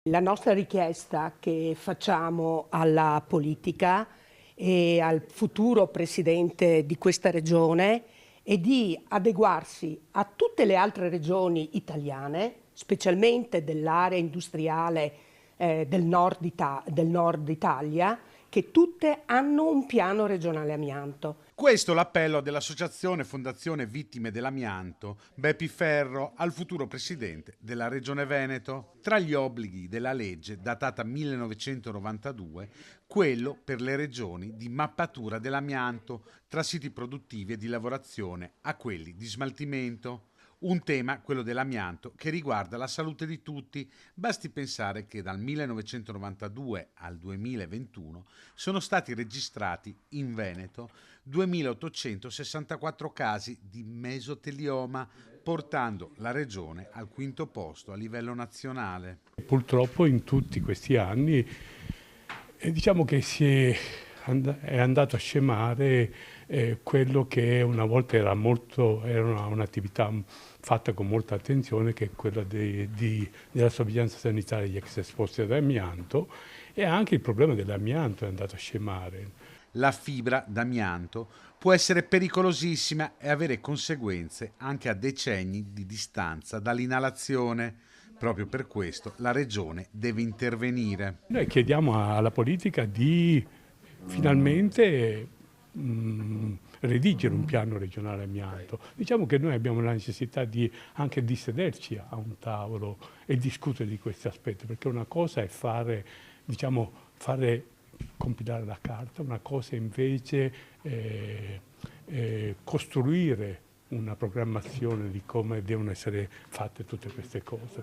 La nostra richiesta che facciamo alla politica e al futuro presidente di questa regione è di adeguarsi a tutte le altre regioni italiane, specialmente dell'area industriale del nord Italia, che tutte hanno un piano regionale amianto. Questo l'appello dell'Associazione Fondazione Vittime dell'Amianto, Beppi Ferro, al futuro presidente della Regione Veneto. Tra gli obblighi della legge, datata 1992, quello per le regioni di mappatura dell'amianto tra siti produttivi e di lavorazione a quelli di smaltimento. Un tema, quello dell'amianto, che riguarda la salute di tutti. Basti pensare che dal 1992 al 2021 sono stati registrati in Veneto 2.864 casi di mesotelioma, portando la regione al quinto posto a livello nazionale. Purtroppo in tutti questi anni diciamo che è andato a scemare quello che una volta era un'attività fatta con molta attenzione, che è quella della sorveglianza sanitaria degli ex esposti ad amianto, e anche il problema dell'amianto è andato a scemare. La fibra d'amianto può essere pericolosissima e avere conseguenze anche a decenni di distanza dall'inalazione. Proprio per questo la regione deve intervenire. Noi chiediamo alla politica di finalmente redigere un piano regionale amianto. Diciamo che noi abbiamo la necessità anche di sederci a un tavolo e discutere di questi aspetti, perché una cosa è fare compilare la carta, una cosa invece costruire una programmazione di come devono essere fatte tutte queste cose.